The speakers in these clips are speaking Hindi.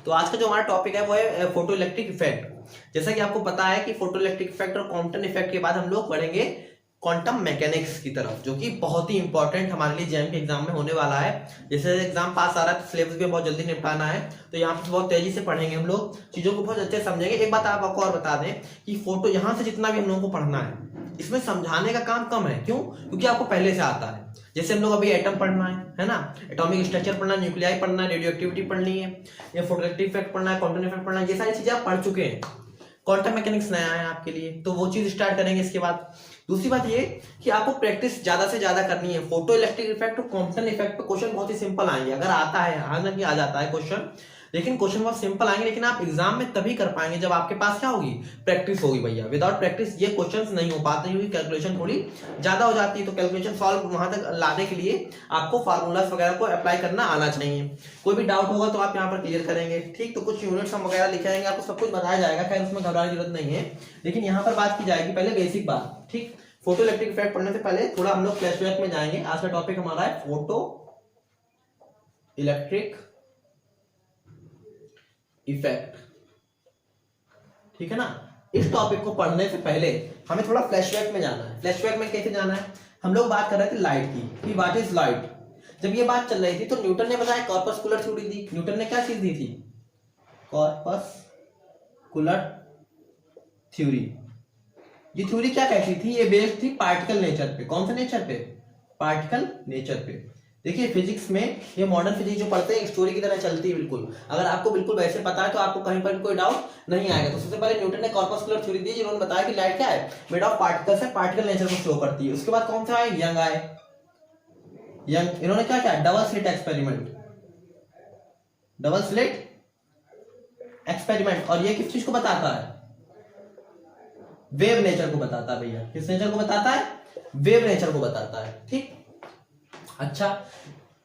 तो आज का जो हमारा टॉपिक है वो है फोटो इलेक्ट्रिक इफेक्ट। जैसा कि आपको पता है कि फोटो इलेक्ट्रिक इफेक्ट और क्वांटम इफेक्ट के बाद हम लोग बढ़ेंगे क्वांटम मैकेनिक्स की तरफ, जो कि बहुत ही इंपॉर्टेंट हमारे लिए जेईई के एग्जाम में होने वाला है। जैसे एग्जाम पास आ रहा है तो सिलेबस भी बहुत जल्दी निपटाना है, तो यहाँ पे बहुत तेजी से पढ़ेंगे हम लोग, चीजों को बहुत अच्छे से समझेंगे। एक बात आपको और बता दें कि फोटो यहाँ से जितना भी हम लोगों को पढ़ना है इसमें समझाने का काम कम है। क्यों? क्योंकि आपको पहले से आता है। जैसे हम लोग अभी एटम पढ़ना है ना, एटॉमिक स्ट्रक्चर पढ़ना है, न्यूक्लियाई पढ़ना है, रेडियो एक्टिविटी पढ़नी है, या फोटो इलेक्ट्रिक इफेक्ट पढ़ना है, क्वांटम इफेक्ट पढ़ना है, ये सारी चीजें आप पढ़ चुके हैं। क्वांटम मैकेनिक्स नया है आपके लिए, तो वो चीज स्टार्ट करेंगे इसके बाद। दूसरी बात ये कि आपको प्रैक्टिस ज्यादा से ज्यादा करनी है। फोटो इलेक्ट्रिक इफेक्ट और क्वांटम इफेक्ट पे क्वेश्चन बहुत ही सिंपल आएंगे, अगर आता है, हालांकि आ जाता है क्वेश्चन, लेकिन क्वेश्चन बहुत सिंपल आएंगे। लेकिन आप एग्जाम में तभी कर पाएंगे जब आपके पास क्या होगी, प्रैक्टिस होगी भैया। विदाउट प्रैक्टिस ये क्वेश्चंस नहीं हो पाते, क्योंकि कैलकुलेशन थोड़ी ज्यादा हो जाती है। तो कैलकुलेशन सॉल्व वहां तक लाने के लिए आपको फार्मूलाज वगैरह को अप्लाई करना आना चाहिए। कोई भी डाउट होगा तो आप यहाँ पर क्लियर करेंगे, ठीक। तो कुछ यूनिट्स हम वगैरह लिखे आएंगे, आपको सब कुछ बताया जाएगा, खैर उसमें घबराने की जरूरत नहीं है। लेकिन यहाँ पर बात की जाएगी पहले बेसिक बात, ठीक। फोटो इलेक्ट्रिक इफेक्ट पढ़ने से पहले थोड़ा हम लोग फ्लैशबैक में जाएंगे। आज का टॉपिक हमारा है फोटो इलेक्ट्रिक इफेक्ट, ठीक है ना। इस टॉपिक को पढ़ने से पहले हमें थोड़ा फ्लैशबैक में जाना है। फ्लैशबैक में कैसे जाना है? हम लोग बात कर रहे थे लाइट की, कि व्हाट इज लाइट। जब ये बात चल रही थी तो न्यूटन ने बताया कॉर्पस्कुलर थ्योरी दी। न्यूटन ने क्या चीज दी थी? Corpuscular theory. ये थ्योरी क्या कहती थी? ये बेस्ड थी पार्टिकल नेचर पे। कौन से नेचर पे? पार्टिकल नेचर पे। देखिए फिजिक्स में, ये मॉडर्न फिजिक्स जो पढ़ते हैं स्टोरी की तरह चलती है बिल्कुल। अगर आपको बिल्कुल वैसे पता है तो आपको कहीं पर कोई डाउट नहीं आएगा। तो सबसे पहले न्यूटन ने कॉर्पस्कुलर थ्योरी दी, जिन्होंने बताया कि लाइट क्या है, मेड ऑफ पार्टिकल्स है, पार्टिकल नेचर को शो करती है। उसके बाद कौन सा आए? यंग आए। यंग, इन्होंने क्या किया? Double slit experiment. Double slit experiment. और ये किस चीज को बताता है? वेव नेचर को बताता है भैया। किस नेचर को बताता है? वेव नेचर को बताता है, ठीक। अच्छा,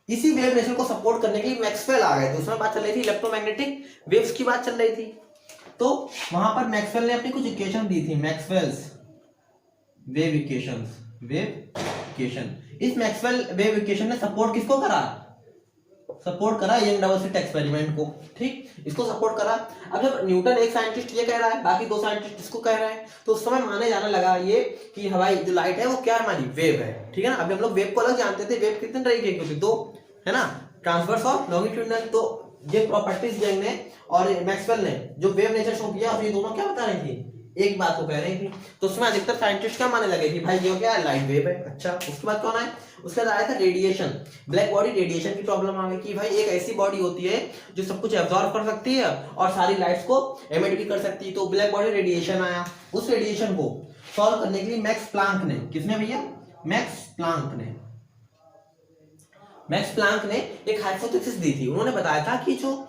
इसी वेव नेचर को सपोर्ट करने के लिए मैक्सवेल आ गए थे। उसमें बात चल रही थी इलेक्ट्रोमैग्नेटिक वेव्स की बात चल रही थी। तो वहां पर मैक्सवेल ने अपनी कुछ इक्वेशन दी थी, Maxwell's wave equations. Wave equation, इस मैक्सवेल वेव इक्वेशन ने सपोर्ट किसको करा? सपोर्ट करा यंग डबल स्लिट एक्सपेरिमेंट को, ठीक। इसको सपोर्ट करा। अब जब न्यूटन एक साइंटिस्ट ये कह रहा है, बाकी दो साइंटिस्ट इसको कह रहे हैं, तो उस समय माने जाने लगा ये कि हवाई जो लाइट है वो क्या है? हमारी वेव है, ठीक है ना। अभी हम लोग वेव को अलग जानते थे। वेव कितने तरीके की होती? दो, है ना, ट्रांसवर्स और लॉन्गिट्यूडिनल। तो ये प्रॉपर्टीज यंग ने और मैक्सवेल ने जो वेव नेचर शो किया, और ये दोनों क्या बता रही थी? एक बात को कह रही थी। तो उसमें अधिकतर साइंटिस्ट क्या माने लगे कि भाई ये क्या है? लाइट वेव है। अच्छा, उसके बाद कौन आया? उसके बाद आया था रेडिएशन। ब्लैक बॉडी रेडिएशन की प्रॉब्लम आ गई कि भाई एक ऐसी बॉडी होती है जो सब कुछ एब्जॉर्ब कर सकती है और सारी लाइट्स को एमिट भी कर सकती है। तो ब्लैक बॉडी रेडिएशन आया। उस रेडिएशन को सॉल्व करने के लिए मैक्स प्लांक ने, किसने भैया? मैक्स प्लांक ने। मैक्स प्लांक ने एक हाइपोथेसिस दी थी। उन्होंने बताया था कि जो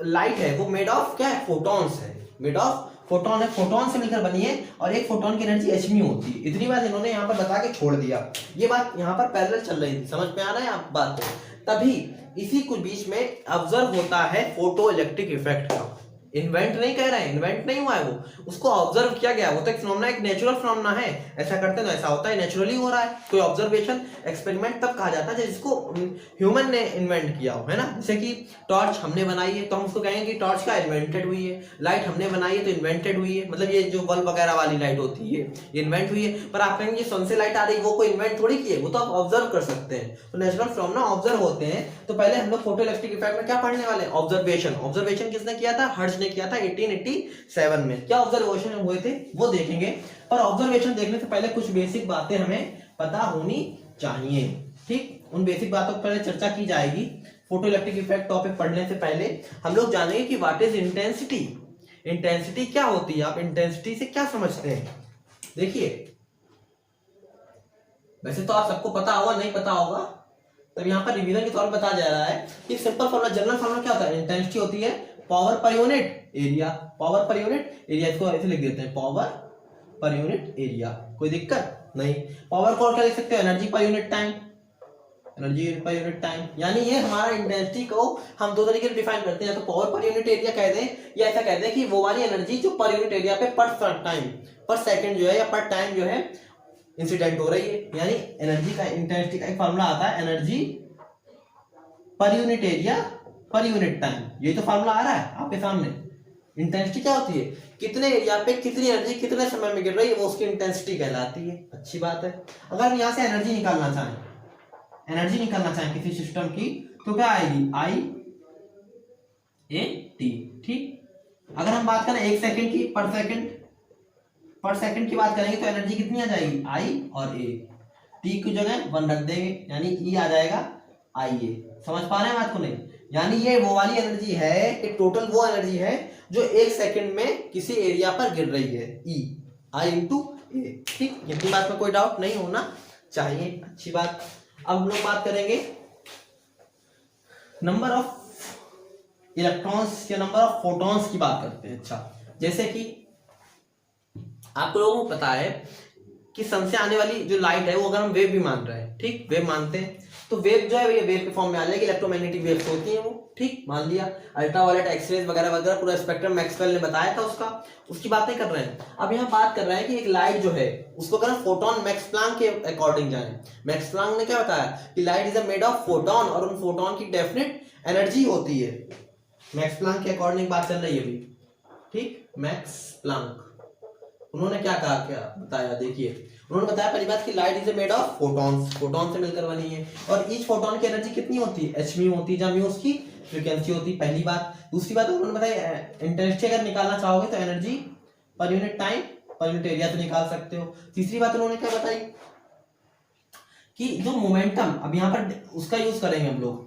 लाइट है वो मेड ऑफ क्या है? फोटॉन्स है। मेड ऑफ फोटोन है, फोटोन से मिलकर बनी है, और एक फोटोन की एनर्जी hν होती है। इतनी बात इन्होंने यहाँ पर बता के छोड़ दिया। ये बात यहाँ पर पैरेलल चल रही थी, समझ में आ रहा है आप बात को? तभी इसी कुछ बीच में ऑब्जर्व होता है फोटो इलेक्ट्रिक इफेक्ट का। इन्वेंट नहीं कह रहे हैं, इन्वेंट नहीं हुआ है वो, उसको ऑब्जर्व किया गया। वो तो एक फिनोमेना, एक नेचुरल फिनोमेना है। ऐसा करते हैं तो ऐसा होता है, नेचुरली हो रहा है। कोई ऑब्जर्वेशन एक्सपेरिमेंट तब कहा जाता है जिसको ह्यूमन ने इन्वेंट किया हो, है ना। जैसे कि टॉर्च हमने बनाई है तो हम उसको कहेंगे कि टॉर्च का इन्वेंटेड हुई है। लाइट हमने बनाई है तो इन्वेंटेड हुई है, मतलब ये जो बल्ब वगैरह वाली लाइट होती है ये इन्वेंट हुई है। पर आप कहेंगे सन से लाइट आ रही है, वो कोई इन्वेंट थोड़ी की है, वो तो आप ऑब्जर्व कर सकते हैं। तो नेचुरल फिनोमेना ऑब्जर्व होते हैं। तो पहले हम लोग फोटो इलेक्ट्रिक इफेक्ट में क्या पढ़ने वाले? ऑब्जर्वेशन। ऑब्जर्वेशन किसने किया था? हर्ट्ज ने किया था 1887 में। क्या ऑब्जर्वेशन हुए थे वो देखेंगे। पर ऑब्जर्वेशन देखने से पहले कुछ बेसिक बातें हमें पता होनी चाहिए, ठीक। उन बेसिक बातों पर पहले चर्चा की जाएगी। फोटो इलेक्ट्रिक इफेक्ट टॉपिक पढ़ने से पहले हम लोग जानेंगे कि व्हाट इज इंटेंसिटी। इंटेंसिटी क्या होती है? आप इंटेंसिटी से क्या समझते हैं? देखिए, वैसे तो आप सबको पता होगा, नहीं पता होगा तब यहाँ पर रिवीजन के तौर पर बताया जा रहा है कि सिंपल फॉर्मूला, जनरल फॉर्मूला क्या होता है? इंटेंसिटी होती है power per unit area. Power per unit area, इसको ऐसे लिख देते हैं, पावर पर यूनिट एरिया। कोई दिक्कत नहीं। पावर को क्या लिख सकते हैं? Energy per unit time. Energy per unit time, यानी ये हमारा इंटेंसिटी को हम दो तरीके से डिफाइन करते हैं। या तो पावर पर यूनिट एरिया कह दें, या ऐसा कह दें कि वो वाली एनर्जी जो पर यूनिट एरिया पे पर टाइम, पर सेकंड जो है, या पर टाइम जो है इंसिडेंट हो रही है। यानी एनर्जी का, इंटेंसिटी का एक फॉर्मूला आता है, energy per unit area per unit time. यही तो फार्मूला आ रहा है आपके सामने। इंटेंसिटी क्या होती है, कितने एरिया पे कितनी एनर्जी कितने समय में गिर रही है, वो उसकी इंटेंसिटी कहलाती है। अच्छी बात है। अगर हम यहाँ से एनर्जी निकालना चाहें किसी सिस्टम की, तो क्या आएगी, आई ए टी। ठीक, अगर हम बात करें 1 सेकंड की, पर सेकंड की बात करेंगे तो एनर्जी कितनी आ जाएगी, आई और ए। टी की जगह 1 रख देंगे, यानी ई आ जाएगा आई ए। समझ पा रहे हैं बात को नहीं? यानी ये वो वाली एनर्जी है कि टोटल वो एनर्जी है जो 1 सेकंड में किसी एरिया पर गिर रही है, ई आई इंटू ए। ठीक, इतनी बात में कोई डाउट नहीं होना चाहिए। अच्छी बात। अब हम लोग बात करेंगे नंबर ऑफ इलेक्ट्रॉन्स या नंबर ऑफ फोटॉन्स की बात करते हैं। अच्छा, जैसे कि आप लोगों को पता है कि सन से आने वाली जो लाइट है वो अगर हम वेव भी मान रहे हैं, ठीक, वेव मानते हैं, तो वेव जो है ये वेव के फॉर्म में आ जाएगी, इलेक्ट्रोमैग्नेटिक वेव्स होती हैं वो। ठीक, मान लिया अल्ट्रावायलेट, एक्सरेज वगैरह वगैरह पूरा स्पेक्ट्रम मैक्सवेल ने बताया था उसका, उसकी बातें कर रहे हैं। अब यहाँ बात कर रहे हैं कि एक लाइट जो है उसको अगर फोटोन मैक्स प्लैंक के अकॉर्डिंग जाए, मैक्स प्लैंक ने क्या बताया कि light is made of photon और उन फोटोन की डेफिनेट एनर्जी होती है। मैक्स प्लैंक के अकॉर्डिंग बात चल रही है अभी। ठीक, मैक्स प्लैंक उन्होंने क्या कहा, क्या बताया, देखिए उन्होंने बताया पहली बात कि light is made of photons, photon से मिलकर बनी है, और ईच फोटॉन की एनर्जी कितनी होती है, एच म्यू होती है, जहां म्यू उसकी फ्रीक्वेंसी होती है। पहली बात। दूसरी बात उन्होंने बताया इंटेंसिटी अगर निकालना चाहोगे तो energy per unit time per unit area से निकाल सकते हो। तीसरी बात उन्होंने क्या बताई कि जो मोमेंटम, अब यहाँ पर उसका यूज करेंगे हम लोग,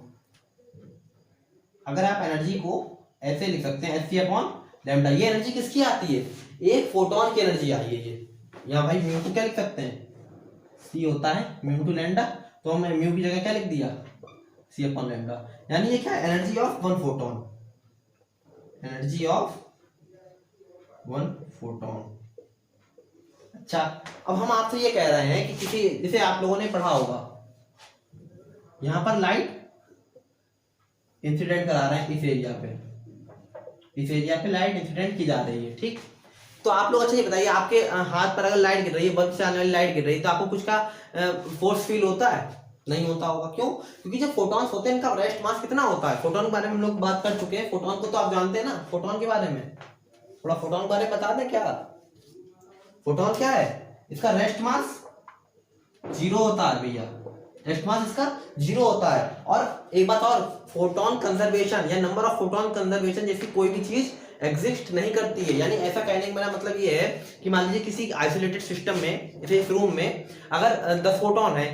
अगर आप एनर्जी को ऐसे लिख सकते हैं एच सी अपॉन लैम्डा। ये एनर्जी किसकी आती है, एक फोटोन की एनर्जी आई है ये। या भाई म्यू को क्या लिख सकते हैं, सी होता है म्यू टू लैम्डा, तो हमने म्यू की जगह क्या लिख दिया, सी अपॉन लैम्डा। यानी ये क्या है, energy of 1 photon, energy of 1 photon. अच्छा, अब हम आपसे ये कह रहे हैं कि किसी, जैसे आप लोगों ने पढ़ा होगा, यहां पर लाइट इंसिडेंट करा रहे हैं इस एरिया पे लाइट इंसिडेंट की जा रही है। ठीक, तो आप लोग अच्छा ये बताइए, आपके हाथ पर अगर लाइट गिर रही है, बल्ब से आने वाली लाइट गिर रही है, तो आपको कुछ का फोर्स फील होता है, नहीं होता होगा। क्यों? क्योंकि जब फोटॉन्स होते हैं इनका रेस्ट मास कितना होता है। फोटोन के बारे में हम लोग बात कर चुके हैं, फोटोन को तो आप जानते हैं ना, फोटोन के बारे में थोड़ा फोटोन के बारे में बता दें। क्या फोटोन क्या है, इसका रेस्ट मास 0 होता है भैया, रेस्ट मास इसका 0 होता है। और एक बात और, फोटोन कंजर्वेशन या नंबर ऑफ फोटोन कंजर्वेशन जैसी कोई भी चीज एग्जिस्ट नहीं करती है। यानी ऐसा कहने का मेरा मतलब ये है कि मान लीजिए किसी आइसोलेटेड सिस्टम में, जैसे इस रूम में अगर 10 फोटोन है,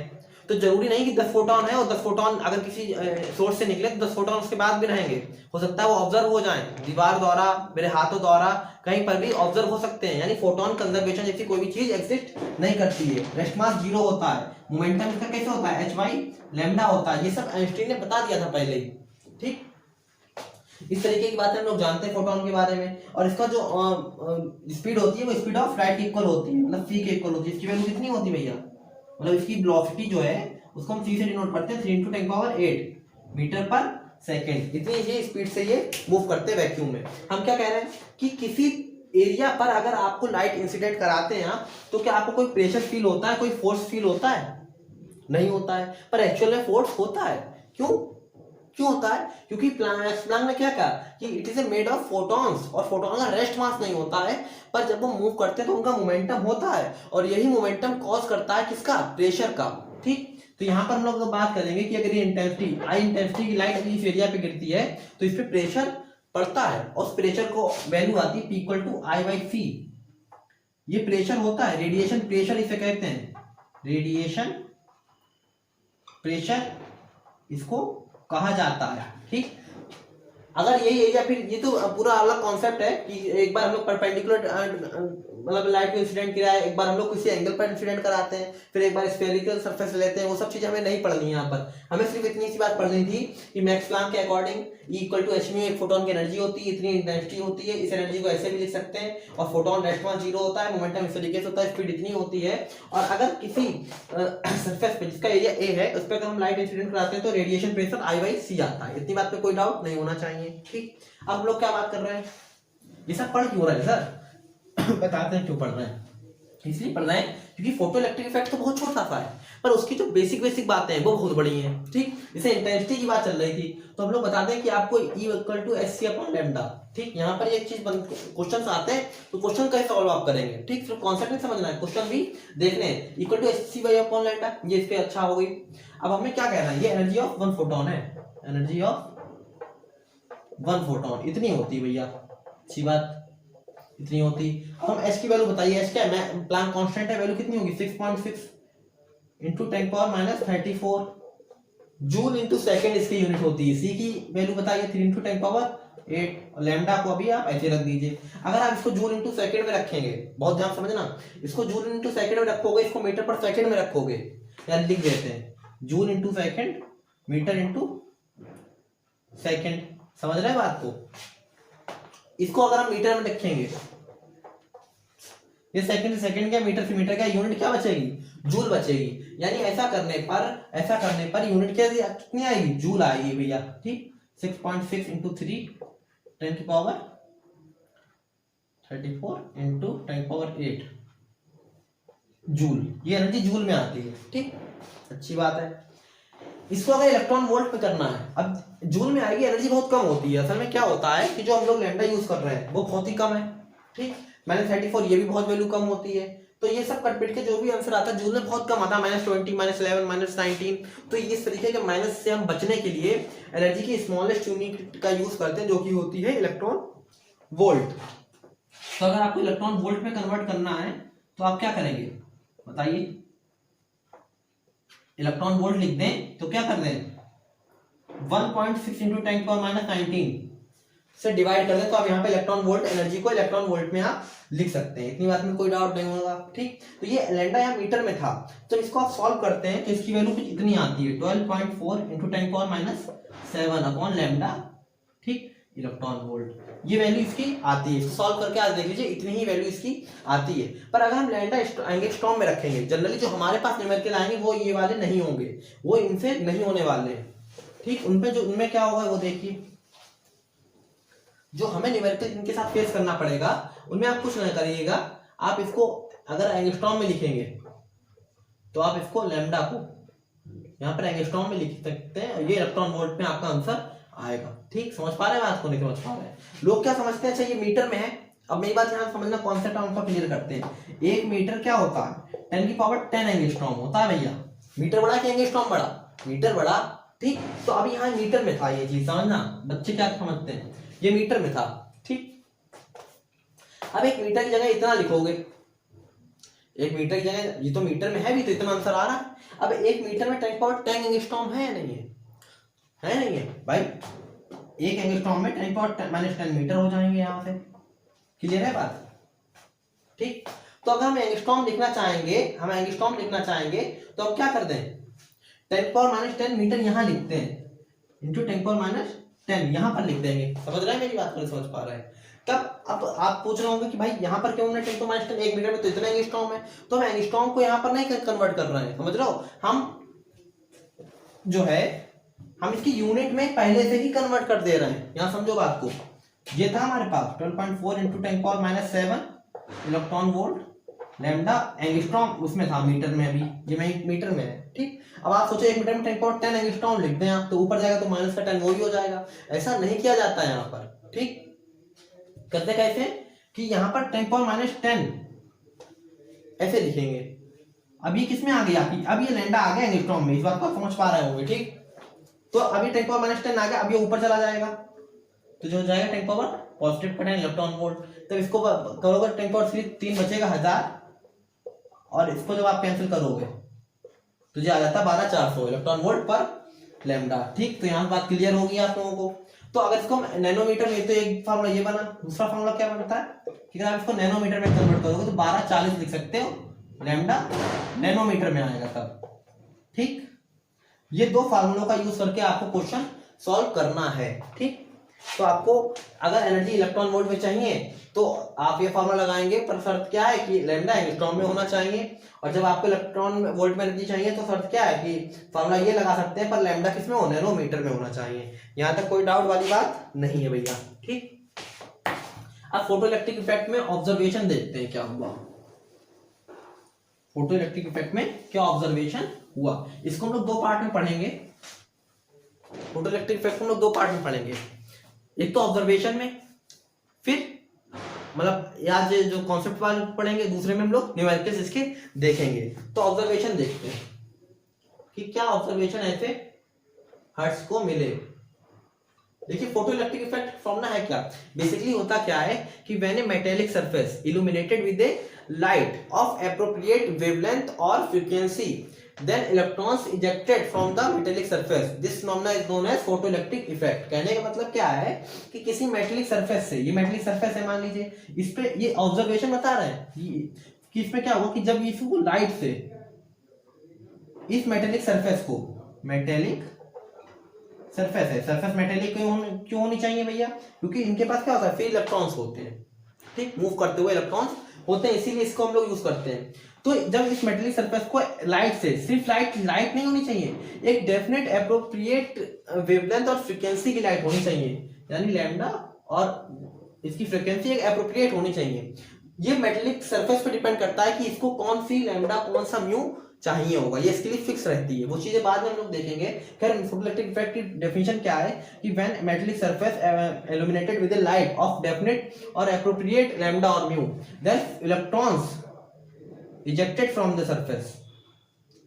तो जरूरी नहीं कि 10 फोटोन है और 10 फोटोन अगर किसी सोर्स से निकले तो 10 फोटोन उसके बाद भी रहेंगे। हो सकता है वो ऑब्जर्व हो जाएं, दीवार द्वारा, मेरे हाथों द्वारा, कहीं पर भी ऑब्जर्व हो सकते हैं। यानी फोटोन कंजर्वेशन जैसी कोई भी चीज एग्जिस्ट नहीं करती है। रेस्ट मास 0 होता है। मोमेंटम इसका कैसे होता है, एच वाई लैम्डा होता है। ये सब आइंस्टीन ने बता दिया था पहले ही। ठीक, इस तरीके की बातें हम लोग जानते हैं फोटोन के बारे में। और इसका जो स्पीड होती है वो स्पीड ऑफ लाइट इक्वल होती है, मतलब सी के इक्वल होती है। इसकी वैल्यू कितनी होती है भैया, मतलब इसकी वेलोसिटी जो है उसको हम सी से डिनोट करते हैं 3 × 10⁸ मीटर पर सेकंड। इतनी ये स्पीड से ये मूव करते हैं वैक्यूम में। हम क्या कह रहे हैं कि किसी एरिया पर अगर आपको लाइट इंसिडेंट कराते हैं तो क्या आपको कोई प्रेशर फील होता है, कोई फोर्स फील होता है, नहीं होता है। पर एक्चुअल में फोर्स होता है। क्यों होता है? क्योंकि प्लैंक ने क्या कहा कि it is a made of photons, और फोटॉन का रेस्ट मास नहीं होता है, पर जब वो मूव करते हैं तो उनका मोमेंटम होता है, और यही मोमेंटम कॉज करता है किसका, प्रेशर का। ठीक, तो यहाँ पर हम लोग बात करेंगे कि अगर ये इंटेंसिटी, आई इंटेंसिटी की लाइट इस एरिया पे गिरती है तो इस पे प्रेशर पड़ता है, और उस प्रेशर को वैल्यू आती है P = I/C। ये प्रेशर होता है, रेडिएशन प्रेशर इसे कहते हैं, रेडिएशन प्रेशर इसको कहा जाता है। ठीक, अगर यही एरिया, फिर ये तो पूरा अलग कॉन्सेप्ट है कि एक बार हम लोग परपेंडिकुलर मतलब लाइट को इंसिडेंट किया है, एक बार हम लोग किसी एंगल पर इंसिडेंट कराते हैं, फिर एक बार स्फेरिकल सरफेस लेते हैं। वो सब चीजें हमें नहीं पढ़नी है यहाँ पर। हमें सिर्फ इतनी सी बात पढ़नी थी कि मैक्स प्लैंक के अकॉर्डिंग E = hν, एक फोटोन की एनर्जी होती है, इतनी इंटेंसिटी होती है। इस एनर्जी को ऐसे भी लिख सकते हैं, और फोटोन रेस्ट मास 0 होता है, मोमेंटम इस तरीके से होता है, स्पीड इतनी होती है। और अगर किसी सरफेस पे जिसका एरिया A है उस पर अगर हम लाइट इंसिडेंट कराते हैं तो रेडिएशन प्रेशर I/C आता है। इतनी बात पे कोई डाउट नहीं होना चाहिए। ठीक, अब हम लोग क्या बात कर रहे हैं, ये सब पढ़ क्यों रहे हैं सर बताते हैं क्यों पढ़ रहे हैं। इसलिए पढ़ रहे हैं क्योंकि फोटो इलेक्ट्रिक इफेक्ट तो बहुत छोटा सा है, पर उसकी जो बेसिक बेसिक बातें हैं वो बहुत बड़ी हैं। ठीक, जैसे इंटेंसिटी की बात चल रही थी, तो हम लोग बताते हैं कि आपको E equal to SC upon lambda. ठीक, यहाँ पर एक चीज क्वेश्चन आते हैं तो क्वेश्चन का सॉल्व आप करेंगे। ठीक, सिर्फ कॉन्सेप्ट नहीं समझना है, क्वेश्चन भी देखने हैं। Equal to SC by upon lambda, ये इस पे अच्छा हो गई। अब हमें क्या कहना है, ये एनर्जी ऑफ वन फोटोन है, एनर्जी ऑफ वन फोटोन इतनी होती भैया, अच्छी बात इतनी होती। हम एच की वैल्यू बताइए, एच क्या है, प्लैंक कांस्टेंट है, वैल्यू कितनी होगी 6.6 into 10 power minus 34 joule into second इसकी यूनिट होती है। सी की वैल्यू बताइए 3 इंटू 10 पावर 8, लैम्डा को अभी आप ऐसे रख दीजिए। अगर आप इसको जूल इंटू सेकेंड में रखेंगे, बहुत ध्यान समझना, इसको जूल इंटू सेकेंड में रखोगे, इसको मीटर पर सेकेंड में रखोगे, या लिख देते हैं joule into second metre into second, समझ रहे हैं बात को। इसको अगर हम मीटर में रखेंगे, ये सेकंड से सेकंड क्या, मीटर से मीटर क्या, यूनिट क्या बचेगी, जूल बचेगी। यानी ऐसा करने पर यूनिट क्या कितनी आएगी, जूल आएगी भैया। ठीक, 6.6 इंटू 3 10 की पावर 34 इंटू 10 पावर 8 जूल, ये एनर्जी जूल में आती है। ठीक, अच्छी बात है। इसको अगर इलेक्ट्रॉन वोल्ट पे करना है, अब जूल में आएगी, एनर्जी बहुत कम होती है। असल में क्या होता है कि जो हम लोग लैम्डा यूज कर रहे हैं वो बहुत ही कम है। ठीक, -34 ये भी बहुत वैल्यू कम होती है। तो ये सब कट पिट के जो भी आंसर आता है जूल में बहुत कम आता है, -20 -11 -19। तो इस तरीके के माइनस से हम बचने के लिए एनर्जी की स्मॉलेस्ट यूनिट का यूज करते हैं, जो कि होती है इलेक्ट्रॉन वोल्ट। तो अगर आपको इलेक्ट्रॉन वोल्ट में कन्वर्ट करना है तो आप क्या करेंगे बताइए, इलेक्ट्रॉन वोल्ट लिख दें तो क्या कर दें, 1.6 इंटू 10 पावर माइनस 19 से डिवाइड कर दें, तो आप यहाँ पे इलेक्ट्रॉन वोल्ट, एनर्जी को इलेक्ट्रॉन वोल्ट में आप लिख सकते हैं। इतनी बात में कोई डाउट नहीं होगा। ठीक, तो ये लैम्डा यहाँ मीटर में था, जब इसको आप सॉल्व करते हैं तो इसकी वैल्यू कुछ इतनी आती है 12.4 into 10 power minus 7 upon lambda. ठीक, इलेक्ट्रॉन वोल्ट, ये वैल्यू इसकी आती है। इसको सॉल्व करके आज देख लीजिए, इतनी ही वैल्यू इसकी आती है। पर अगर हम लैम्डा एंगस्ट्रॉम में रखेंगे, जनरली जो हमारे पास न्यूमेरिकल आएंगे वो ये वाले नहीं होंगे, वो इनसे नहीं होने वाले हैं। ठीक, उनमें क्या होगा वो देखिए, जो हमें न्यूमेरिकल इनके साथ फेस करना पड़ेगा उनमें आप कुछ नहीं करिएगा। आप इसको अगर एंगस्ट्रॉम में लिखेंगे तो आप इसको लैम्डा को यहाँ पर एंगस्ट्रॉम में लिख सकते हैं, ये इलेक्ट्रॉन वोल्ट में आपका आंसर आएगा। ठीक, समझ पा रहे हैं बात को, नहीं समझ पा रहे हैं लोग क्या समझते हैं, अच्छा ये मीटर में है। अब मेरी बात यहाँ समझना, कॉन्सेप्ट हम क्लियर करते हैं। एक मीटर क्या होता है, 10 की पावर 10 एंगस्ट्रॉम होता है भैया। मीटर बड़ा कि एंगस्ट्रॉम बड़ा, मीटर बड़ा। ठीक, तो अब यहाँ मीटर में था, ये चीज समझना, बच्चे क्या समझते हैं, ये मीटर में था। ठीक, अब एक मीटर की जगह इतना लिखोगे, एक मीटर की जगह, ये तो मीटर में है भी तो इतना आंसर आ रहा है। अब एक मीटर में 10 पावर 10 एंगस्ट्रॉम है या नहीं है, है नहीं है भाई। एक एंगस्ट्रॉम में 10 पावर माइनस 10 मीटर हो जाएंगे, यहाँ से क्लियर है बात। ठीक, तो अगर हम एंगस्ट्रॉम लिखना चाहेंगे, तो अब क्या कर दें, 10 पावर माइनस 10 मीटर यहाँ लिखते हैं, इंटू 10 पावर माइनस 10 यहाँ पर लिख देंगे। समझ रहे हैं मेरी बात को, समझ पा रहे हैं। तब अब आप पूछ रहे होंगे कि भाई यहाँ पर क्यों 10 पावर माइनस 10, एक मीटर में तो इतना एंगस्ट्रॉम है, तो हम एंगस्ट्रॉम को यहाँ पर नहीं कन्वर्ट कर रहे हैं, समझ रहे हो। हम जो है हम इसकी यूनिट में पहले से ही कन्वर्ट कर दे रहे हैं, यहाँ समझो बात को। ये था हमारे पास 12.4 into 10 power minus 7 electron volt, lambda angstrom उसमें था मीटर में, अभी ये मैं मीटर में है। ठीक, अब आप सोचो एक मीटर में 10 पावर 10 एंगस्ट्रॉम लिख दें आप, तो ऊपर जाएगा तो माइनस का 10 वो भी हो जाएगा। ऐसा नहीं किया जाता है यहाँ पर। ठीक, करते कैसे कि यहाँ पर 10 पावर माइनस 10 ऐसे लिखेंगे। अब ये किसमें आ गया, अब ये लैम्डा आ गया एंगस्ट्रॉम में, इस बात को समझ पा रहे होंगे। ठीक, तो अभी 10 पावर माइनस 10 आ गया, अब ये ऊपर चला जाएगा तो जो हो जाएगा 10 पावर पॉजिटिव का 10 इलेक्ट्रॉन वोल्ट। तो इसको करोगे 10 पावर 3 बचेगा 1000, और इसको जब आप कैंसिल करोगे तो ये आ जाता है 12400 इलेक्ट्रॉन वोल्ट पर लैम्डा। ठीक, तो यहाँ बात क्लियर होगी आप लोगों को। तो अगर इसको नैनोमीटर में, तो एक फार्मूला ये बना, दूसरा फार्मूला क्या बनता है कि अगर आप इसको नैनोमीटर में कन्वर्ट करोगे तो 1240 लिख सकते हो, लैम्डा नैनोमीटर में आएगा तब। ठीक, ये दो फार्मूलों का यूज करके आपको क्वेश्चन सॉल्व करना है। ठीक, तो आपको अगर एनर्जी इलेक्ट्रॉन वोल्ट में चाहिए तो आप ये फार्मूला लगाएंगे, पर शर्त क्या है कि लैम्डा एंगस्ट्रॉम में होना चाहिए। और जब आपको इलेक्ट्रॉन वोल्ट में एनर्जी चाहिए तो शर्त क्या है कि फार्मूला ये लगा सकते हैं, पर लैम्डा किस में हो, नैनोमीटर में होना चाहिए। यहाँ तक कोई डाउट वाली बात नहीं है भैया। ठीक, अब फोटो इलेक्ट्रिक इफेक्ट में ऑब्जर्वेशन देखते हैं क्या हुआ। फोटो इलेक्ट्रिक इफेक्ट में क्या ऑब्जर्वेशन हुआ, इसको हम लोग दो पार्ट में पढ़ेंगे। फोटो इलेक्ट्रिक इफेक्ट हम लोग दो पार्ट में पढ़ेंगे, एक तो ऑब्जर्वेशन में, फिर मतलब आज जो कॉन्सेप्ट वाले पढ़ेंगे, दूसरे में हम लोग न्यूमेरिकल्स इसके देखेंगे। तो ऑब्जर्वेशन देखते हैं कि क्या ऑब्जर्वेशन ऐसे हर्ट्ज को मिले। देखिए फोटो इलेक्ट्रिक इफेक्ट फॉर्मूला है क्या, बेसिकली होता क्या है कि when A metallic surface illuminated with a light of appropriate wavelength और frequency then electrons ejected from the metallic surface, this phenomena is known as photoelectric effect। कहने का मतलब क्या है कि किसी मेटेलिक सरफेस से, ये मेटेलिक सरफेस है मान लीजिए, इस पे ये ऑब्जर्वेशन बता रहे हैं कि इसमें क्या होगा कि जब इसको लाइट से इस मेटेलिक सरफेस को, मेटेलिक सरफेस है, सरफेस मेटेलिक क्यों होनी चाहिए भैया, क्योंकि इनके पास क्या होता है, फ्री इलेक्ट्रॉन्स होते हैं, ठीक, मूव करते हुए इलेक्ट्रॉन्स होते हैं, इसीलिए इसको हम लोग यूज करते हैं। तो जब इस मेटेलिक सरफेस को लाइट से, सिर्फ लाइट नहीं होनी चाहिए, एक डेफिनेट एप्रोप्रिएट वेवलेंथ और फ्रीक्वेंसी की लाइट होनी चाहिए, यानी लैम्डा और इसकी फ्रीक्वेंसी एक एप्रोप्रिएट होनी चाहिए। ये मेटेलिक सरफेस पे डिपेंड करता है कि इसको कौन सी लैम्डा कौन सा म्यू चाहिए होगा, ये इसके लिए फिक्स रहती है, वो चीजें बाद में हम लोग देखेंगे। खैर फोटोइलेक्ट्रिक इफेक्ट की डेफिनेशन क्या है कि when metallic surface illuminated with a light of definite और एप्रोप्रिएट लैम्डा और mu, then electrons ejected from the surface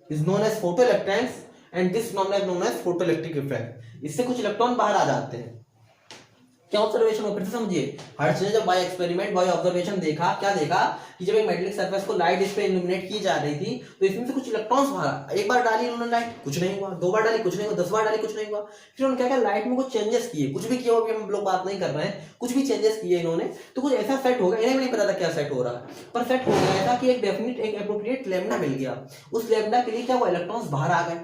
is known as photoelectrons and this phenomenon is known as photoelectric effect। इससे कुछ इलेक्ट्रॉन बाहर आ जाते हैं। क्या ऑब्जर्वेशन हो, फिर से समझिए, हर्ट्ज ने जब बाय एक्सपेरिमेंट बाय ऑब्जर्वेशन देखा, क्या देखा कि जब एक मेटेलिक सरफेस को लाइट इस पे इल्यूमिनेट की जा रही थी तो इसमें से कुछ इलेक्ट्रॉन्स बाहर, एक बार डाली उन्होंने लाइट, कुछ नहीं हुआ, दो बार डाली कुछ नहीं हुआ, 10 बार डाली कुछ नहीं हुआ, फिर उन्होंने क्या किया, लाइट में कुछ चेंजेस किए, कुछ भी किया हो, हम लोग बात नहीं कर रहे हैं, कुछ भी चेंजेस किए इन्होंने, तो कुछ ऐसा सेट हो गया, इन्हें भी नहीं पता था क्या सेट हो रहा है, पर सेट हो गया था कि एक डेफिनेट एक एप्रोप्रिएट लैम्डा मिल गया, उस लैम्डा के लिए क्या हुआ, इलेक्ट्रॉन्स बाहर आ गए,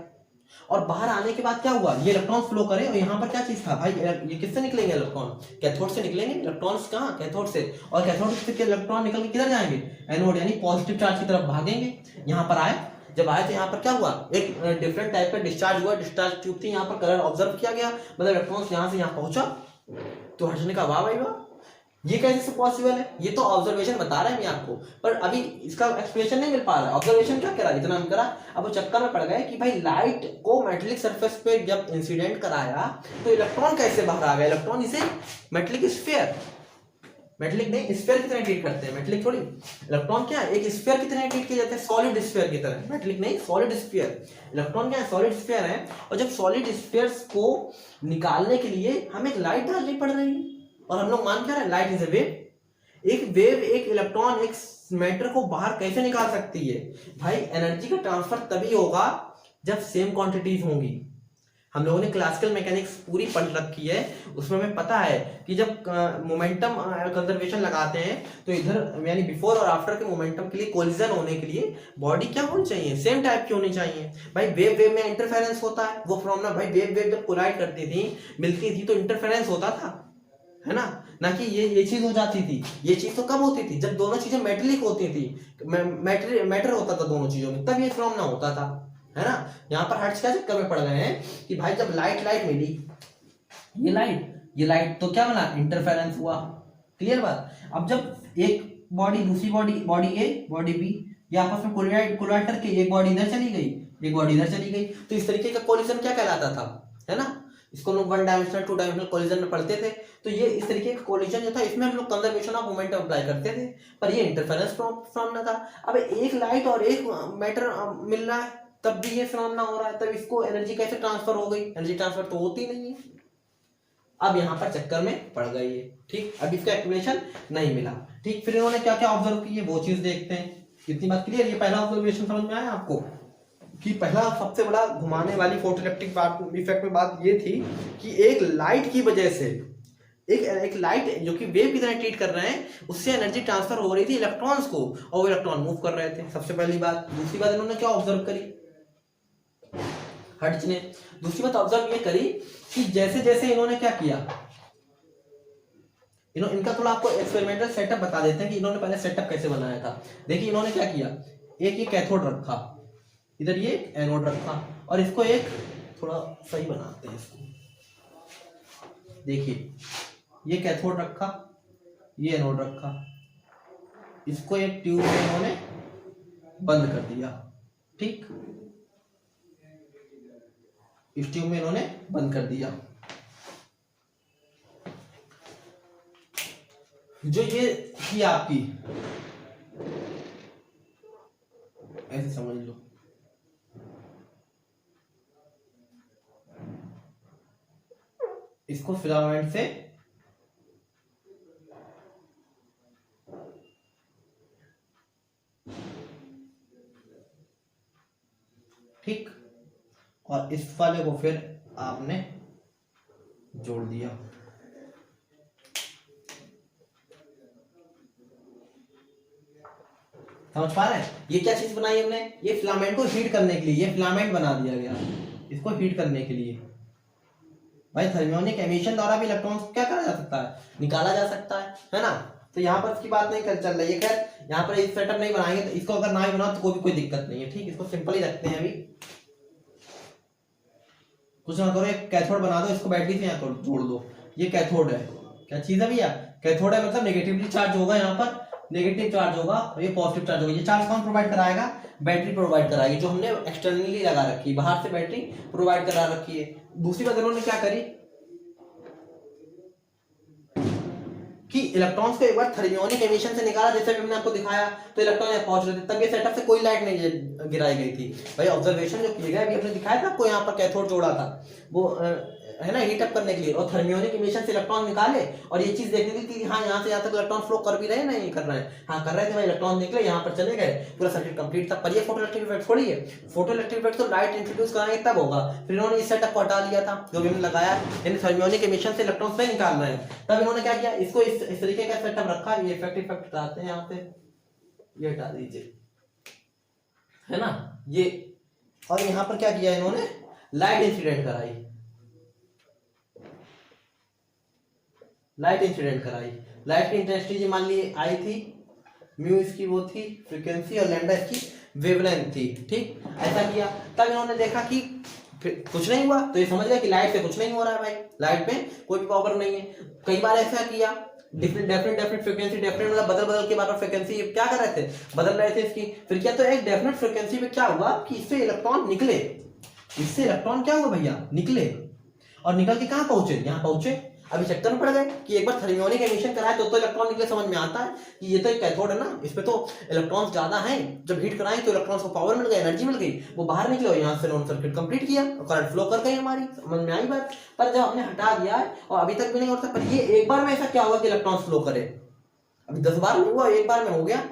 और बाहर आने के बाद क्या हुआ, ये इलेक्ट्रॉन फ्लो करे, और यहाँ पर क्या चीज था भाई, ये किससे निकलेंगे इलेक्ट्रॉन, कैथोड से निकलेंगे, इलेक्ट्रॉन्स कहाँ, कैथोड से, और कैथोड से इलेक्ट्रॉन निकल के किधर जाएंगे, एनोड यानी पॉजिटिव चार्ज की तरफ भागेंगे। यहाँ पर आए, जब आए तो यहाँ पर क्या हुआ, एक डिफरेंट टाइप का डिस्चार्ज हुआ, डिस्चार्ज ट्यूब थी, यहाँ पर कलर ऑब्जर्व किया गया, मतलब इलेक्ट्रॉन्स यहाँ से यहाँ पहुंचा, तो हर्ट्ज ने कहा वाह भाई वाह, ये कैसे पॉसिबल है, ये तो ऑब्जर्वेशन बता रहा है मैं आपको, पर अभी इसका एक्सप्लेनेशन नहीं मिल पा रहा है, ऑब्जर्वेशन क्या करा, इतना हम करा, अब वो चक्कर में पड़ गए कि भाई लाइट को मेटेलिक सरफेस पे जब इंसिडेंट कराया तो इलेक्ट्रॉन कैसे बाहर आ गया, इलेक्ट्रॉन इसे मेटेलिक स्फीयर, मेटेलिक नहीं स्फीयर की तरह ट्रीट करते हैं, मेटेलिक थोड़ी, इलेक्ट्रॉन क्या है, एक स्फीयर की तरह ट्रीट किए जाते हैं, सॉलिड स्फीयर की तरह, मेटेलिक नहीं सॉलिड स्फीयर, इलेक्ट्रॉन क्या है, सॉलिड स्फीयर है, और जब सॉलिड स्फीयर्स को निकालने के लिए हमें एक लाइट डालनी पड़ रही है, और हम लोग मान क्या रहे हैं, लाइट इज ए वेव, एक वेव एक इलेक्ट्रॉन एक मैटर को बाहर कैसे निकाल सकती है भाई, एनर्जी का ट्रांसफर तभी होगा जब सेम क्वांटिटीज होंगी। हम लोगों ने क्लासिकल मैकेनिक्स पूरी पढ़ रखी है, उसमें हमें पता है कि जब मोमेंटम कंजर्वेशन लगाते हैं तो इधर यानी बिफोर और आफ्टर के मोमेंटम के लिए कोलिजन होने के लिए बॉडी क्या होनी चाहिए, सेम टाइप की होनी चाहिए भाई। वेव वेव में इंटरफेरेंस होता है, वो फॉर्मूला भाई, वेव वेव जब कोलाइड करती थी मिलती थी तो इंटरफेरेंस होता था, है ना कि ये चीज हो जाती थी, ये चीज तो कब होती थी, जब दोनों चीजें मेटेलिक होती थी, मैटर होता था दोनों चीजों में, तब ये फिनोमेना होता था, है ना। यहाँ पर हर्ट्ज क्या चक्कर में पड़ गए हैं कि भाई जब लाइट मिली, ये लाइट तो क्या बना, इंटरफेरेंस हुआ, क्लियर बात। अब जब एक बॉडी दूसरी बॉडी ए बॉडी बी ये आपस में कोलाइड करके एक बॉडी इधर चली गई, एक बॉडी इधर चली गई, तो इस तरीके का कोलिजन क्या कहलाता था, है ना, इसको लोग 1 डायमेंशनल 2 डायमेंशनल कोलिजन में पढ़ते थे। तो ये इस तरीके का कोलिजन जो था इसमें हम लोग कंजर्वेशन ऑफ मोमेंटम अप्लाई करते थे, पर ये इंटरफेरेंस फिनोमेना था। अब एक लाइट और एक मैटर मिल रहा है तब भी ये फिनोमेना हो रहा है, तब इसको एनर्जी कैसे ट्रांसफर हो गई, एनर्जी ट्रांसफर तो होती नहीं है। अब यहाँ पर चक्कर में पड़ गई है, ठीक, अब इसका एक्सप्लेनेशन नहीं मिला, ठीक। फिर इन्होंने क्या क्या ऑब्जर्व की है वो चीज देखते हैं, इतनी बात क्लियर। ये पहला ऑब्जर्वेशन समझ में आया आपको कि पहला सबसे बड़ा घुमाने वाली फोटोइलेक्ट्रिक इफेक्ट में बात ये थी कि एक लाइट की वजह से एक लाइट जो कि वेव की तरह ट्रीट कर रहे हैं, उससे एनर्जी ट्रांसफर हो रही थी इलेक्ट्रॉन्स को, और वो इलेक्ट्रॉन मूव कर रहे थे, सबसे पहली बात। दूसरी बात इन्होंने क्या ऑब्जर्व करी, हर्ट्ज ने दूसरी बात ऑब्जर्व ये करी कि जैसे जैसे इन्होंने क्या किया, इनका थोड़ा आपको एक्सपेरिमेंटल सेटअप बता देते हैं कि इन्होंने पहले सेटअप कैसे बनाया था। देखिए इन्होंने क्या किया, एक ये कैथोड रखा, इधर ये एनोड रखा, और इसको एक थोड़ा सही बनाते हैं इसको, देखिए ये कैथोड रखा, ये एनोड रखा, इसको एक ट्यूब में इन्होंने बंद कर दिया। ठीक, इस ट्यूब में इन्होंने बंद कर दिया। जो ये थी आपकी, ऐसे समझ लो, इसको फिलामेंट से ठीक, और इस वाले को फिर आपने जोड़ दिया। समझ पा रहे हैं? ये क्या चीज बनाई हमने, ये फिलामेंट को हीट करने के लिए, ये फिलामेंट बना दिया गया इसको हीट करने के लिए। भाई थर्मियोनिक एमिशन द्वारा भी इलेक्ट्रॉन्स को क्या करा जा सकता है, निकाला जा सकता है ना। तो यहाँ पर इसकी बात नहीं कर चल रही है। खैर यहाँ पर इस सेटअप नहीं बनाएंगे, तो इसको अगर ना ही बनाओ तो कोई दिक्कत नहीं है। ठीक, इसको सिंपल ही रखते हैं। अभी कुछ ना करो, एक कैथोड बना दो, इसको बैटरी से यहाँ जोड़ दो। ये कैथोड है, क्या चीज है भैया, कैथोड है। मतलब नेगेटिवली चार्ज होगा, यहाँ पर नेगेटिव चार्ज होगा और ये पॉजिटिव चार्ज होगा। ये चार्ज कौन प्रोवाइड कराएगा, बैटरी प्रोवाइड कराएगी, जो हमने एक्सटर्नली लगा रखी है, बाहर से बैटरी प्रोवाइड करा रखी है। दूसरी बात इन्होंने क्या करी कि इलेक्ट्रॉन्स को एक बार थर्मियोनिक एमिशन से निकाला, जैसे भी हमने आपको दिखाया, तो इलेक्ट्रॉन यहाँ पहुंच रहे थे। तब ये सेटअप से कोई लाइट नहीं गिराई गई थी। भाई ऑब्जर्वेशन जो किया गया, अभी हमने दिखाया था आपको, यहाँ पर कैथोड जोड़ा था वो है ना, हीट अप करने के लिए, और थर्मियोनिक एमिशन से इलेक्ट्रॉन निकाले, और ये चीज देखने की थी कि हाँ यहाँ से यहाँ तक इलेक्ट्रॉन फ्लो कर भी रहे हैं, नहीं कर रहे हैं, हाँ कर रहे थे भाई, इलेक्ट्रॉन निकले, यहाँ पर चले गए, पूरा सर्किट कंप्लीट था। पर ये फोटो इलेक्ट्रिक इफेक्ट थोड़ी है। फोटो इलेक्ट्रिक इफेक्ट तो लाइट इंट्रोड्यूस कराएंगे तब होगा। फिर इन्होंने इस सेटअप को हटा लिया था जो भी हमने लगाया, यानी थर्मियोनिक एमिशन से इलेक्ट्रॉन्स नहीं निकाल रहे हैं। तब इन्होंने क्या किया, इसको इस तरीके का सेटअप रखा। ये इफेक्ट हटाते हैं, यहाँ पे ये हटा दीजिए, है ना ये। और यहाँ पर क्या किया इन्होंने, लाइट इंसिडेंट कराई, लाइट इंसिडेंट कराई। लाइट की इंटेंसिटी मान ली आई थी, म्यू इसकी वो थी फ्रीक्वेंसी, और लैम्डा इसकी वेवलेंथ थी। ठीक, ऐसा किया। तब इन्होंने देखा कि कुछ नहीं हुआ, तो ये समझ गया कि लाइट से कुछ नहीं हो रहा है भाई, लाइट में कोई भी पावर नहीं है। कई बार ऐसा किया, डिफरेंट फ्रीक्वेंसी, डिफरेंट मतलब बदल के बार फ्रीक्वेंसी क्या कर रहे थे, बदल रहे थे इसकी। फिर क्या, तो एक डेफिनेट फ्रीक्वेंसी पे क्या हुआ कि इससे इलेक्ट्रॉन निकले, इससे इलेक्ट्रॉन क्या हुआ भैया, निकले, और निकल के कहां पहुंचे, यहां पहुंचे। अभी चक्कर में पड़ गए कि एक बार थर्मियोनिक एमिशन कराए तो इलेक्ट्रॉन निकले। समझ में आता है कि ये तो एक कैथोड है ना, इसमें तो इलेक्ट्रॉन्स ज्यादा हैं, जब हीट कराएं तो इलेक्ट्रॉन्स को पावर मिल गई, एनर्जी मिल गई, वो बाहर निकले और यहाँ से उन्होंने सर्किट कंप्लीट किया और करंट फ्लो कर गई हमारी। समझ में आई बात। पर जब हमने हटा दिया है और अभी तक भी नहीं होता, पर ये एक बार में ऐसा क्या होगा कि इलेक्ट्रॉन्स फ्लो करे, अभी 10 बार में हुआ, एक बार में हो गया,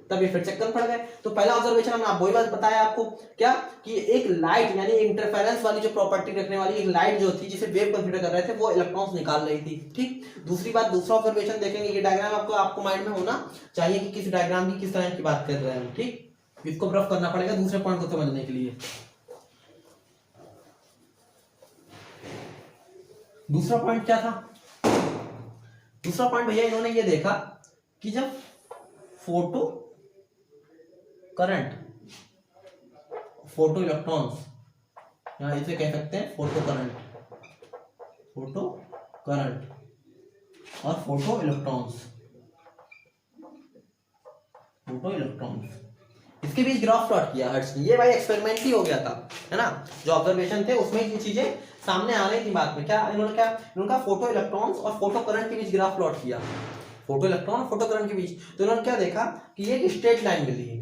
तब ये फिर चक्कर पड़ गए। तो पहला ऑब्जर्वेशन हमने वही बात बताया आपको, क्या कि एक लाइट यानी इंटरफेरेंस वाली जो प्रॉपर्टी रखने वाली एक लाइट जो थी, जिसे वेव कंसीडर कर रहे थे, वो इलेक्ट्रॉन्स निकाल रही थी। ठीक, दूसरी बात, दूसरा ऑब्जर्वेशन देखेंगे, ये डायग्राम आपको माइंड में होना चाहिए कि किस डायग्राम की किस तरह की बात कर रहे हैं। ठीक, इसको रफ करना पड़ेगा दूसरे पॉइंट को समझने के लिए। दूसरा पॉइंट क्या था, दूसरा पॉइंट भैया इन्होंने ये देखा कि जब फोटो करंट, फोटो इलेक्ट्रॉन्स, यहां इसे कह सकते हैं फोटो करंट, फोटो करंट और फोटो इलेक्ट्रॉन्स, फोटो इलेक्ट्रॉन्स, इसके बीच ग्राफ प्लॉट किया हर्ट्ज ने। ये भाई एक्सपेरिमेंट ही हो गया था, है ना, जो ऑब्जर्वेशन थे उसमें ये चीजें सामने आ रही थी बात में। क्या इन्होंने फोटो इलेक्ट्रॉन्स और फोटो करंट के बीच ग्राफ प्लॉट किया, फोटो इलेक्ट्रॉन फोटो करंट के बीच। तो इन्होंने क्या देखा कि ये एक स्ट्रेट लाइन मिली इन्हें,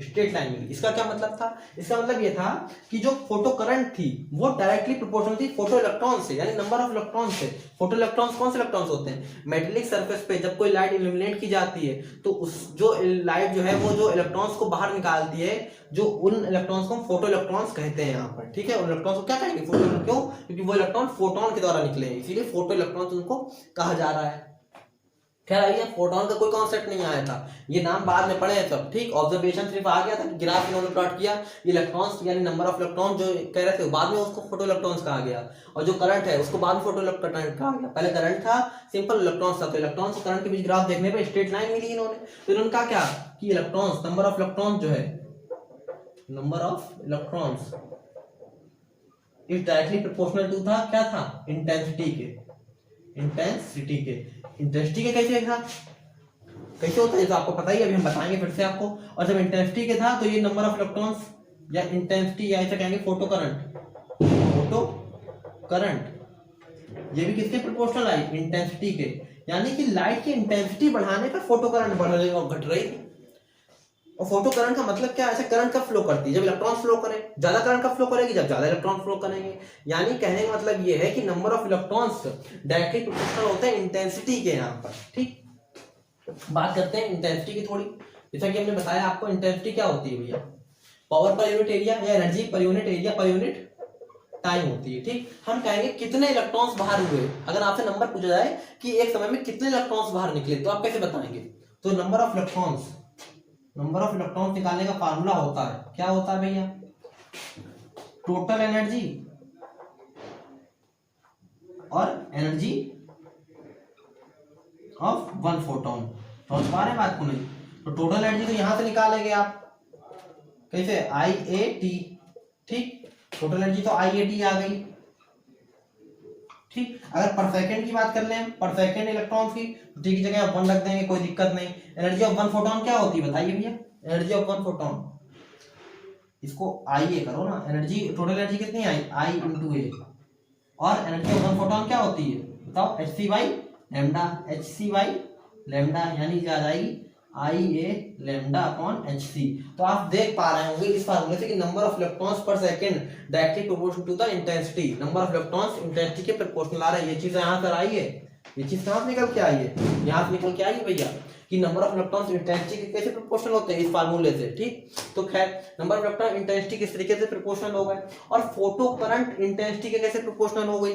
स्ट्रेट लाइन मिली। इसका क्या मतलब था, इसका मतलब ये था कि जो फोटो करंट थी वो डायरेक्टली प्रोपोर्शनल थी फोटो इलेक्ट्रॉन से, यानी नंबर ऑफ इलेक्ट्रॉन से। फोटो इलेक्ट्रॉन्स कौन से इलेक्ट्रॉन्स होते हैं, मेटेलिक सरफेस पे जब कोई लाइट इल्यूमिनेट की जाती है तो उस जो लाइट जो है वो जो इलेक्ट्रॉन्स को बाहर निकालती है, जो उन इलेक्ट्रॉन्स को हम फोटो इलेक्ट्रॉन्स कहते हैं यहाँ पर। ठीक है, उन इलेक्ट्रॉन्स को क्या कहेंगे, फोटो। क्यों, क्योंकि वो इलेक्ट्रॉन फोटोन के द्वारा निकले हैं, इसीलिए फोटो इलेक्ट्रॉन्स उनको कहा जा रहा है। खैर आइए, फोटोन का कोई कॉन्सेप्ट नहीं आया था, ये नाम बाद में पढ़े हैं सब। ठीक, ऑब्जर्वेशन सिर्फ आ गया था, ग्राफ इन्होंने प्लॉट किया, इलेक्ट्रॉन्स यानी नंबर ऑफ इलेक्ट्रॉन जो कह रहे थे बाद में उसको फोटो इलेक्ट्रॉन्स कहा गया, और जो करंट है उसको बाद में फोटो इलेक्ट्रॉन कहा गया। पहले करंट था, सिंपल इलेक्ट्रॉन्स था, तो इलेक्ट्रॉन्स और करंट के बीच ग्राफ देखने पे स्ट्रेट लाइन मिली इन्होंने। तो इन्होंने कहा क्या कि इलेक्ट्रॉन्स, नंबर ऑफ इलेक्ट्रॉन्स जो है, number of electrons is directly proportional to था, क्या था, इंटेंसिटी के। इंटेंसिटी के कैसे था, कैसे होता है ये तो आपको पता ही है, अभी हम बताएंगे फिर से आपको। और जब इंटेंसिटी के था तो ये नंबर ऑफ इलेक्ट्रॉन्स या इंटेंसिटी या ऐसा कहेंगे फोटो करंट, फोटो करंट ये भी किसके प्रोपोर्शनल आई, इंटेंसिटी के। यानी कि लाइट की इंटेंसिटी बढ़ाने पर फोटो करंट बढ़ रही और घट रही थी। और फोटो करंट का मतलब क्या है, ऐसे करंट कब फ्लो करती है, जब इलेक्ट्रॉन फ्लो करे। ज्यादा करंट कब फ्लो करेगी, जब ज्यादा इलेक्ट्रॉन फ्लो करेंगे। यानी कहने का मतलब ये है कि number of electrons directly proportional होते हैं इंटेंसिटी के यहाँ पर। ठीक, बात करते हैं इंटेंसिटी की थोड़ी। जैसा कि हमने बताया आपको इंटेंसिटी क्या होती है भैया, पावर पर यूनिट एरिया या energy per unit area per unit time होती है। ठीक, हम कहेंगे कितने इलेक्ट्रॉन्स बाहर हुए। अगर आपसे नंबर पूछा जाए कि एक समय में कितने इलेक्ट्रॉन्स बाहर निकले तो आप कैसे बताएंगे, तो नंबर ऑफ इलेक्ट्रॉन्स निकालने का फार्मूला होता है, क्या होता है भैया, टोटल एनर्जी और एनर्जी ऑफ वन फोटोन। समझ पा रहे हैं बात को नहीं, तो टोटल एनर्जी तो यहां से निकालेंगे आप कैसे, IAT। ठीक, टोटल एनर्जी तो IAT आ गई। ठीक, अगर पर सेकंड की बात कर लें, पर सेकंड इलेक्ट्रॉन्स की, तो टी की जगह आप 1 रख देंगे, कोई दिक्कत नहीं। एनर्जी ऑफ वन फोटोन क्या होती है बताइए भैया, एनर्जी ऑफ वन फोटोन, इसको IA करो ना, एनर्जी टोटल एनर्जी कितनी आई, I इंटू ए। और एनर्जी ऑफ वन फोटोन क्या होती है बताओ, hc by lambda, hc by lambda, यानी क्या आ जाएगी IA लैम्डा अपॉन hc। तो आप देख पा रहे होंगे इस फार्मूले से कि number of electrons per second directly proportional to the intensity, number of electrons intensity के प्रोपोर्शनल आ रहा है। ये चीज यहाँ पर आई है, ये चीज कहाँ से निकल के आई है, यहाँ से निकल के आई है भैया, कि नंबर ऑफ इलेक्ट्रॉन्स इंटेंसिटी के कैसे प्रोपोर्शनल होते हैं इस फार्मूले से। ठीक, तो खैर नंबर ऑफ इलेक्ट्रॉन इंटेंसिटी किस तरीके से प्रोपोर्शनल हो गए, और फोटो करंट इंटेंसिटी के कैसे प्रोपोर्शनल हो गई।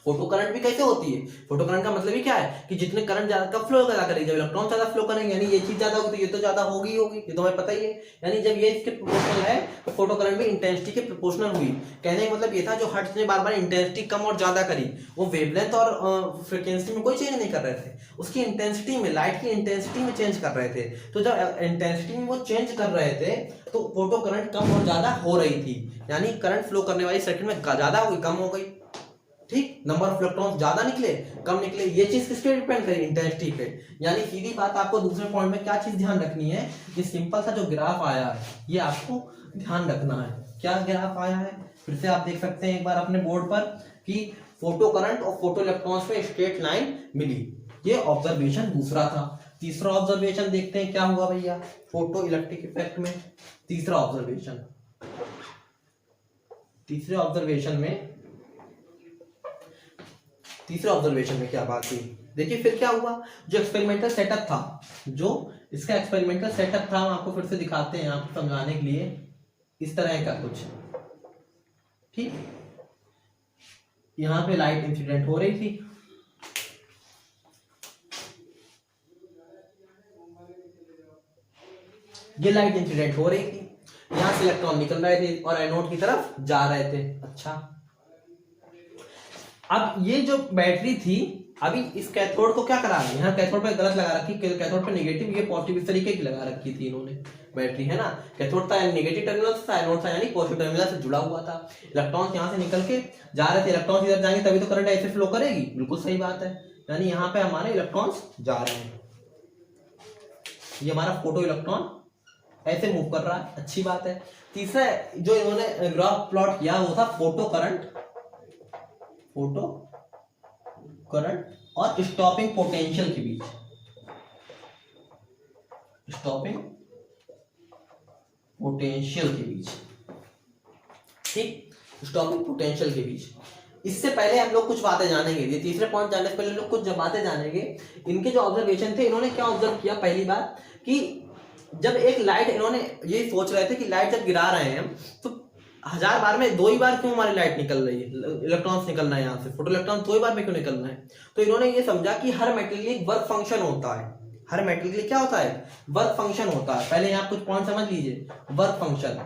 फोटो करंट भी कैसे होती है, फोटो करंट का मतलब ही क्या है कि जितने करंट ज्यादा कब फ्लो ज्यादा करेगी, जब इलेक्ट्रॉन ज्यादा फ्लो करेंगे, यानी ये चीज ज्यादा होगी तो ये तो ज्यादा होगी ये तो हमें पता ही है। यानी जब ये इसके प्रोपोर्शनल है तो फोटो करंट भी इंटेंसिटी के प्रोपोर्शनल हुई। कहने का मतलब ये था जो हर्ट्ज ने बार बार इंटेंसिटी कम और ज्यादा करी, वो वेवलेंथ और फ्रीक्वेंसी में कोई चेंज नहीं कर रहे थे, उसकी इंटेंसिटी में, लाइट की इंटेंसिटी में चेंज कर रहे थे। तो जब इंटेंसिटी में वो चेंज कर रहे थे तो फोटो करंट कम और ज्यादा हो रही थी, यानी करंट फ्लो करने वाली सर्किट में ज्यादा हो गई कम हो गई। ठीक, नंबर ऑफ इलेक्ट्रॉन्स ज्यादा निकले कम निकले, ये चीज किस पे डिपेंड करी, इंटेंसिटी पे। यानी सीधी बात आपको दूसरे पॉइंट में क्या चीज ध्यान रखनी है, कि सिंपल सा जो ग्राफ आया है ये आपको ध्यान रखना है। क्या ग्राफ आया है, फिर से आप देख सकते हैं एक बार अपने बोर्ड पर, कि फोटो करंट और फोटो इलेक्ट्रॉन्स में स्ट्रेट लाइन मिली, ये ऑब्जर्वेशन दूसरा था। तीसरा ऑब्जर्वेशन देखते हैं क्या हुआ भैया, फोटो इलेक्ट्रिक इफेक्ट में तीसरा ऑब्जर्वेशन। तीसरे ऑब्जर्वेशन में क्या बात हुई, देखिए फिर क्या हुआ। जो एक्सपेरिमेंटल सेटअप था, जो इसका एक्सपेरिमेंटल सेटअप था, हम आपको फिर से दिखाते हैं आपको समझाने के लिए, इस तरह का कुछ। ठीक, यहां पे लाइट इंसिडेंट हो रही थी, ये लाइट इंसिडेंट हो रही थी, यहां से इलेक्ट्रॉन निकल रहे थे और एनोड की तरफ जा रहे थे। अच्छा, अब ये जो बैटरी थी, अभी इस कैथोड को क्या करा, यहाँ कैथोड पे गलत लगा रखी, कैथोड पे नेगेटिव, ये पॉजिटिव इस तरीके की लगा रखी थी इन्होंने बैटरी, है ना। कैथोड था नेगेटिव टर्मिनल था, एनोड था यानी पॉजिटिव टर्मिनल से जुड़ा हुआ था। इलेक्ट्रॉन्स यहाँ से निकल के जा रहे थे, इलेक्ट्रॉन्स इधर जाएंगे तभी तो करंट ऐसे फ्लो करेगी, बिल्कुल सही बात है। यानी यहाँ पे हमारे इलेक्ट्रॉन्स जा रहे हैं, ये हमारा फोटो इलेक्ट्रॉन ऐसे मूव कर रहा है, अच्छी बात है। तीसरा जो इन्होंने ग्राफ प्लॉट किया वो था फोटो करंट और स्टॉपिंग पोटेंशियल के बीच, ठीक, स्टॉपिंग पोटेंशियल के बीच। इससे पहले हम लोग कुछ बातें जानेंगे, ये तीसरे पॉइंट जानने से पहले लोग कुछ बातें जानेंगे। इनके जो ऑब्जर्वेशन थे, इन्होंने क्या ऑब्जर्व किया, पहली बात कि जब एक लाइट, इन्होंने ये सोच रहे थे कि लाइट जब गिरा रहे हैं तो 1000 बार में 2 ही बार क्यों हमारी लाइट निकल रही है, इलेक्ट्रॉन्स निकलना है यहाँ से, फोटो इलेक्ट्रॉन 2 ही बार में क्यों निकलना है। तो इन्होंने ये समझा कि हर मेटल के लिए एक वर्क फंक्शन होता है, हर मेटल के लिए क्या होता है, वर्क फंक्शन होता है। पहले यहाँ कुछ पॉइंट समझ लीजिए, वर्क फंक्शन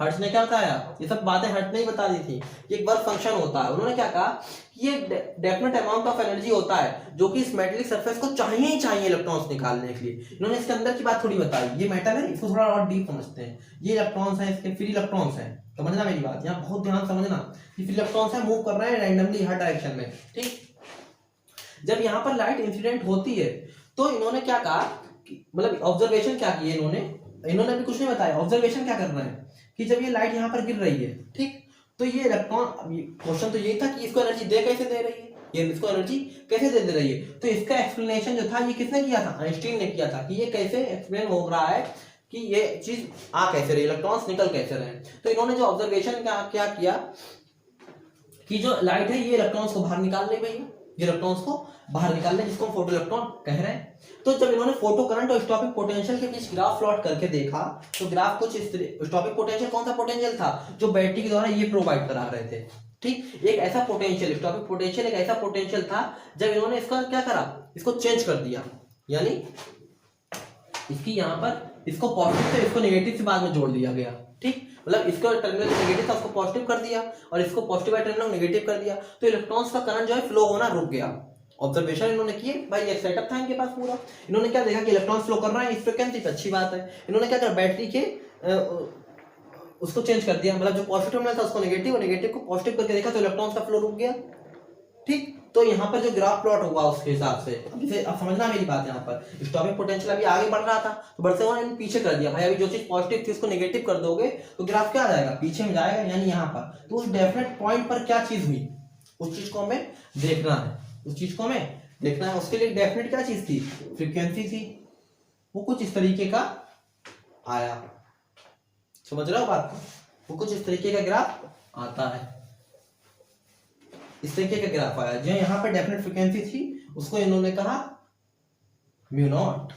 हर्ट्ज ने क्या बताया, ये सब बातें हर्ट्ज ने ही बता दी थी, ये एक वर्क फंक्शन होता है। उन्होंने क्या कहा कि ये डेफिनेट अमाउंट ऑफ एनर्जी होता है जो कि इस मेटेलिक सरफेस को चाहिए ही चाहिए इलेक्ट्रॉन्स निकालने के लिए। इन्होंने इसके अंदर की बात थोड़ी बताई, ये मेटल है, इसको थोड़ा और डीप समझते हैं। ये इलेक्ट्रॉन्स हैं, इसके फ्री इलेक्ट्रॉन्स हैं, समझना मेरी बात, यहाँ बहुत ध्यान समझना, ये फ्री इलेक्ट्रॉन्स है, मूव कर रहे हैं रैंडमली हर डायरेक्शन में। ठीक, जब यहाँ पर लाइट इंसिडेंट होती है तो इन्होंने क्या कहा कि मतलब ऑब्जर्वेशन क्या किए इन्होंने अभी कुछ नहीं बताया, ऑब्जर्वेशन क्या कर रहे हैं कि जब ये लाइट यहाँ पर गिर रही है, ठीक, तो ये इलेक्ट्रॉन, क्वेश्चन तो यही था कि इसको एनर्जी कैसे दे रही है, ये इसको एनर्जी कैसे दे रही है। तो इसका एक्सप्लेनेशन जो था ये किसने किया था, आइंस्टीन ने किया था कि ये कैसे एक्सप्लेन हो रहा है कि ये चीज आ कैसे रही, इलेक्ट्रॉन्स निकल कैसे रहे। तो इन्होंने जो ऑब्जर्वेशन क्या किया कि जो लाइट है ये इलेक्ट्रॉन्स को बाहर निकाल रही है, ये इलेक्ट्रॉन्स को बाहर निकाल रहे, जिसको हम फोटो इलेक्ट्रॉन कह रहे हैं। तो जब इन्होंने फोटो करंट और स्टॉपिंग पोटेंशियल के बीच ग्राफ प्लॉट करके देखा तो ग्राफ कुछ इस तरह, स्टॉपिंग पोटेंशियल कौन सा पोटेंशियल था जो बैटरी के द्वारा ये प्रोवाइड करा रहे थे, ठीक, एक ऐसा पोटेंशियल, स्टॉपिंग पोटेंशियल एक ऐसा पोटेंशियल था जब इन्होंने इसका क्या करा, इसको चेंज कर दिया, यानी इसकी यहाँ पर इसको पॉजिटिव से इसको नेगेटिव से बाद में जोड़ दिया गया, ठीक, मतलब इसको टर्मिनल नेगेटिव था उसको पॉजिटिव कर दिया और इसको पॉजिटिव टर्मिनल नेगेटिव कर दिया, तो इलेक्ट्रॉन्स का करंट जो है फ्लो होना रुक गया। ऑब्जर्वेशन इन्होंने किए भाई, एक सेटअप था इनके पास पूरा, इन्होंने क्या देखा कि इलेक्ट्रॉन फ्लो कर रहा है इस फ्रीक्वेंसी पे, अच्छी बात है। इन्होंने क्या करा, बैटरी के उसको चेंज कर दिया, मतलब जो पॉजिटिव टर्मिनल था उसको नेगेटिव और नेगेटिव को पॉजिटिव करके देखा तो इलेक्ट्रॉन्स का फ्लो रुक गया, ठीक। तो यहाँ पर जो ग्राफ प्लॉट हुआ उसके हिसाब से, अब समझना मेरी बात, यहाँ पर स्टॉपिंग पोटेंशियल अभी आगे बढ़ रहा था तो बढ़ते हुए इन्होंने पीछे कर दिया, भाई अभी जो चीज पॉजिटिव थी उसको नेगेटिव कर दोगे तो ग्राफ क्या आ जाएगा, पीछे में जाएगा, यानी यहाँ पर। तो उस डेफिनेट पॉइंट पर क्या चीज हुई उस चीज को हमें देखना है, उस चीज को हमें देखना है, उसके लिए डेफिनेट क्या चीज थी, फ्रीक्वेंसी थी, वो कुछ इस तरीके का आया, समझ रहे हो बात को, वो कुछ इस तरीके का ग्राफ आता है, इस तरीके का ग्राफ आया, जो यहाँ पर डेफिनेट फ्रीक्वेंसी थी उसको इन्होंने कहा म्यू नॉट,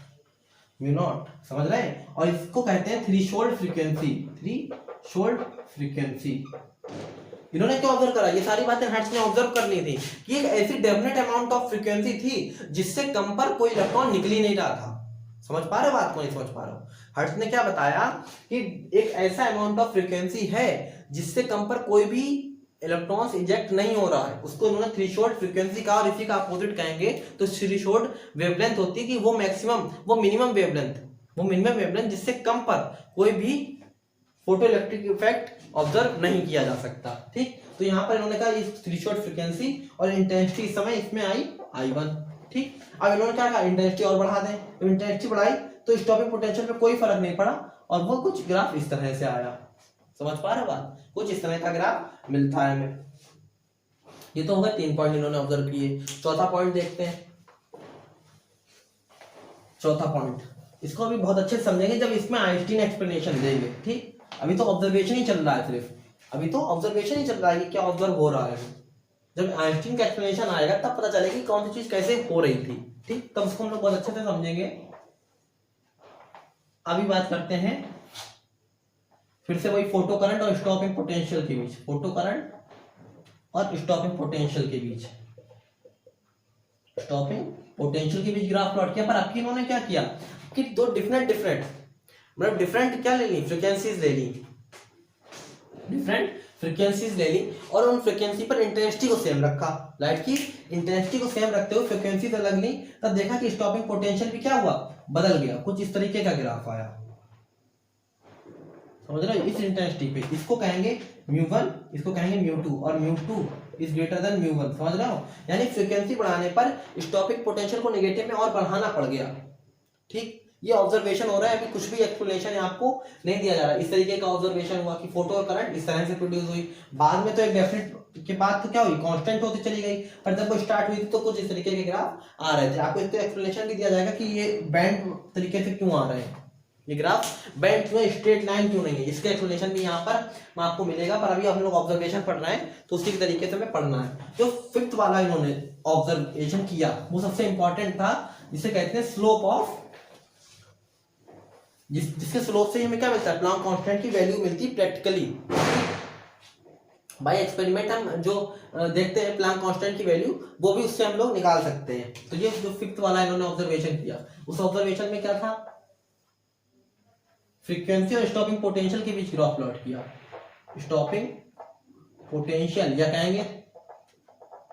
म्यू नॉट, समझ रहे हैं। और इसको कहते हैं थ्रीशोल्ड फ्रीक्वेंसी, थ्रीशोल्ड फ्रीक्वेंसी। इन्होंने क्या ऑब्जर्व करा, ये सारी बातें हर्ट्ज ने ऑब्जर्व करनी थी कि एक ऐसी डेफिनेट अमाउंट ऑफ फ्रीक्वेंसी थी जिससे कम पर कोई इलेक्ट्रॉन निकल ही नहीं रहा था। समझ पा रहे हो बात को, नहीं समझ पा रहे हो। हर्ट्ज ने क्या बताया कि एक ऐसा अमाउंट ऑफ फ्रीक्वेंसी है जिससे कम पर कोई भी इलेक्ट्रॉन्स इंजेक्ट नहीं हो रहा है, उसको उन्होंने थ्रीशोल्ड फ्रीक्वेंसी कहा। और इसी का अपोजिट कहेंगे तो थ्रीशोल्ड वेवलेंथ होती है कि वो मैक्सिमम, वो मिनिमम वेवलेंथ, वो मिनिमम वेवलेंथ जिससे कम पर कोई भी फोटो इलेक्ट्रिक इफेक्ट ऑब्जर्व नहीं किया जा सकता, ठीक। तो यहाँ पर इन्होंने कहा इस थ्रीशोल्ड फ्रीक्वेंसी और इंटेंसिटी इस समय इसमें आई I1, ठीक। अब इन्होंने क्या कहा, इंटेंसिटी और बढ़ा दें, तो इंटेंसिटी बढ़ाई तो स्टॉपिंग पोटेंशियल पे कोई फर्क नहीं पड़ा और वो कुछ ग्राफ इस तरह से आया। समझ पा रहे हो बात, कुछ इस तरह का ग्राफ मिलता है हमें। ये तो होगा 3 पॉइंट इन्होंने ऑब्जर्व किए। चौथा पॉइंट देखते हैं, चौथा पॉइंट इसको अभी बहुत अच्छे से समझेंगे जब इसमें आइंस्टीन एक्सप्लेनेशन देंगे, ठीक। अभी तो ऑब्जर्वेशन ही चल रहा है, सिर्फ अभी तो ऑब्जर्वेशन ही चल रहा है कि क्या ऑब्जर्व हो रहा है। जब आइंस्टीन का एक्सप्लेनेशन आएगा तब पता चलेगा कि कौन सी चीज कैसे हो रही थी, ठीक, तब उसको हम लोग बहुत अच्छे से समझेंगे। अभी बात करते हैं फिर से वही फोटो करंट और स्टॉपिंग पोटेंशियल के बीच, फोटो करंट और स्टॉपिंग पोटेंशियल के बीच, स्टॉपिंग पोटेंशियल के बीच ग्राफ प्लॉट किया। पर आपकी इन्होंने क्या किया कि दो डिफरेंट मतलब डिफरेंट क्या ले ली, फ्रीक्वेंसीज ले ली, डिफरेंट फ्रीक्वेंसीज ले ली और उन फ्रीक्वेंसी पर इंटेंसिटी को सेम रखा, लाइट की इंटेंसिटी को सेम रखते हुए फ्रीक्वेंसी अलग ली। तब देखा कि स्टॉपिंग पोटेंशियल भी क्या हुआ, बदल गया, कुछ इस तरीके का ग्राफ आया। समझ रहे हो, इस इंटेंसिटी पे इसको कहेंगे μ1, इसको कहेंगे μ2 और μ2 इज ग्रेटर देन μ1। समझ रहे हो, यानी फ्रीक्वेंसी बढ़ाने पर स्टॉपिंग पोटेंशियल को नेगेटिव में और बढ़ाना पड़ गया, ठीक। ये ऑब्जर्वेशन हो रहा है, अभी कुछ भी एक्सप्लेनेशन आपको नहीं दिया जा रहा है। इस तरीके का ऑब्जर्वेशन हुआ कि फोटो और करंट इस तरह से प्रोड्यूस हुई। बाद में तो एक डेफिनेट के बाद तो क्या हुई, कांस्टेंट होती चली गई, पर जब वो स्टार्ट हुई तो कुछ इस तरीके के ग्राफ आ रहे थे। आपको इसका एक्सप्लेनेशन भी दिया जाएगा कि ये बैंड तरीके से क्यों आ रहे हैं, ये ग्राफ बैंड क्यों, स्ट्रेट लाइन क्यों नहीं है, इसका एक्सप्लेनेशन भी यहाँ पर आपको मिलेगा। पर अभी हम लोग ऑब्जर्वेशन पढ़ रहे हैं तो उसी तरीके से हमें पढ़ना है। जो फिफ्थ वाला इन्होंने ऑब्जर्वेशन किया वो सबसे इंपॉर्टेंट था, जिसे कहते हैं स्लोप ऑफ, जिसके स्लोप से हमें क्या मिलता है, प्लांक कांस्टेंट की वैल्यू मिलती है प्रैक्टिकली। बाय एक्सपेरिमेंट हम जो देखते हैं प्लांक कांस्टेंट की वैल्यू, वो भी उससे हम लोग निकाल सकते हैं। तो ये जो फिफ्थ वाला इन्होंने ऑब्जर्वेशन किया, उस ऑब्जर्वेशन में क्या था, फ्रीक्वेंसी और स्टॉपिंग पोटेंशियल के बीच ग्राफ प्लॉट किया। स्टॉपिंग पोटेंशियल या कहेंगे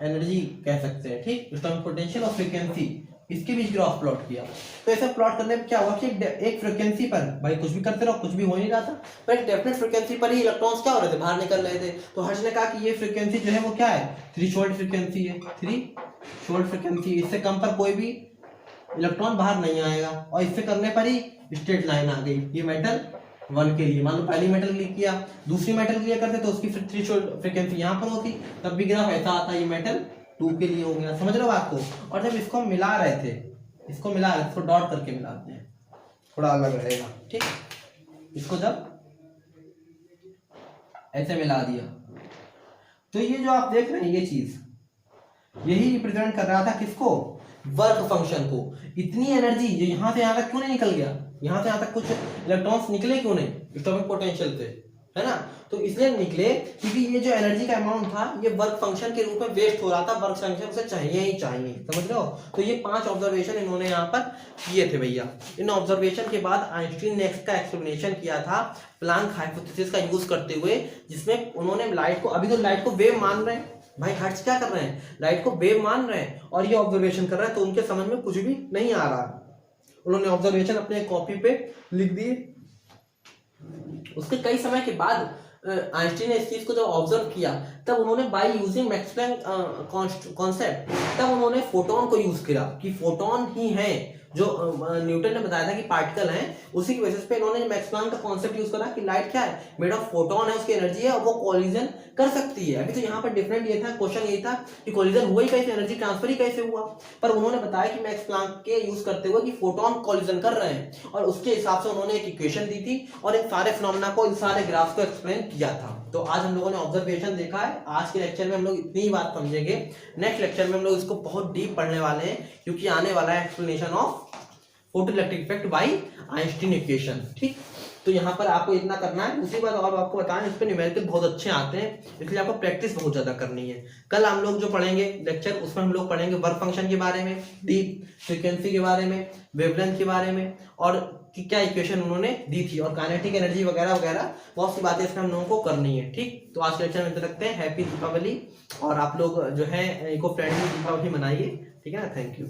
एनर्जी कह सकते हैं, ठीक, स्टॉपिंग पोटेंशियल और फ्रीक्वेंसी इसके बीच ग्राफ प्लॉट किया। तो ऐसा प्लॉट करने में क्या हुआ कि एक फ्रीक्वेंसी पर भाई कुछ भी करते रहो, कुछ भी हो नहीं रहा था, पर एक डेफिनेट फ्रीक्वेंसी पर ही इलेक्ट्रॉन्स क्या हो रहे थे, बाहर निकल रहे थे। तो हर्ट्ज ने कहा कि ये फ्रीक्वेंसी जो है वो क्या है, थ्रीशोल्ड फ्रीक्वेंसी है, थ्रीशोल्ड फ्रीक्वेंसी, इससे कम पर कोई भी इलेक्ट्रॉन बाहर नहीं आएगा, और इससे करने पर ही स्ट्रेट लाइन आ गई। ये मेटल 1 के लिए, मान लो पहली मेटल के लिए किया, दूसरी मेटल के लिए करते तो उसकी थ्रेशोल्ड फ्रीक्वेंसी यहाँ पर होती, तब भी ग्राफ ऐसा आता, ये मेटल 2 के लिए हो गया। समझ रहे हो बात को। और जब इसको हम मिला रहे थे, इसको डॉट करके मिलाते हैं, थोड़ा अलग रहेगा, ठीक। इसको जब ऐसे मिला दिया तो ये जो आप देख रहे हैं ये चीज, यही रिप्रेजेंट कर रहा था किसको, वर्क फंक्शन को। इतनी एनर्जी जो यहाँ से यहाँ तक क्यों नहीं निकल गया, यहाँ से यहाँ तक कुछ इलेक्ट्रॉन्स निकले क्यों नहीं स्टॉपिंग पोटेंशियल से, है ना। तो इसलिए निकले क्योंकि ये जो एनर्जी का अमाउंट था ये वर्क फंक्शन के रूप में वेस्ट हो रहा था, वर्क फंक्शन उसे चाहिए ही चाहिए। समझ रहे हो। तो ये 5 ऑब्जर्वेशन इन्होंने यहाँ पर किए थे भैया। इन ऑब्जर्वेशन के बाद आइंस्टीन ने इसका एक्सप्लेनेशन किया था प्लैंक हाइपोथेसिस का यूज करते हुए, जिसमें उन्होंने लाइट को, अभी तो लाइट को वेव मान रहे हैं भाई, हर्ट्ज क्या कर रहे हैं, लाइट को वेव मान रहे हैं और ये ऑब्जर्वेशन कर रहे हैं, तो उनके समझ में कुछ भी नहीं आ रहा। उन्होंने ऑब्जर्वेशन अपने कॉपी पे लिख दिए। उसके कई समय के बाद आइंस्टीन ने इस चीज को जब ऑब्जर्व किया, तब उन्होंने by using Max Planck concept, तब उन्होंने फोटोन को यूज किया कि फोटोन ही है जो न्यूटन ने बताया था कि पार्टिकल हैं, उसी की बेसिस पे इन्होंने मैक्स प्लैंक का कॉन्सेप्ट यूज करा कि लाइट क्या है, मेड ऑफ फोटोन है, उसकी एनर्जी है और वो कॉलिजन कर सकती है। अभी तो यहाँ पर डिफरेंट ये था, क्वेश्चन ये था कि कॉलिजन हुआ ही कैसे, एनर्जी ट्रांसफर ही कैसे हुआ, पर उन्होंने बताया कि मैक्स प्लैंक के यूज करते हुए कि फोटोन कॉलिजन कर रहे हैं, और उसके हिसाब से उन्होंने एक इक्वेशन दी थी और इन सारे फिनोमेना को, इन सारे ग्राफ्स को एक्सप्लेन किया था। तो आज हम लोगों ने ऑब्जर्वेशन देखा है। आज के लेक्चर में हम लोग इतनी ही बात समझेंगे, नेक्स्ट लेक्चर में हम लोग इसको बहुत डीप पढ़ने वाले हैं, क्योंकि आने वाला है explanation of photoelectric effect bye Einstein equation, ठीक। तो यहाँ पर आपको इतना करना है। दूसरी बात और आपको बताएं, इस पे न्यूमेरिकल बहुत अच्छे आते हैं, इसलिए आपको प्रैक्टिस बहुत ज्यादा करनी है। कल हम लोग जो पढ़ेंगे लेक्चर, उसमें हम लोग पढ़ेंगे वर्क फंक्शन के बारे में, डीप फ्रीक्वेंसी के बारे में, वेवलेंथ के बारे में, और कि क्या इक्वेशन उन्होंने दी थी, और काइनेटिक एनर्जी वगैरह वगैरह बहुत सी बातें इसमें हम लोगों को करनी है, ठीक। तो आज के लेक्चर में रखते हैं। हैप्पी दीपावली, और आप लोग जो है इको फ्रेंडली दीपावली मनाइए, ठीक है ना। Thank you.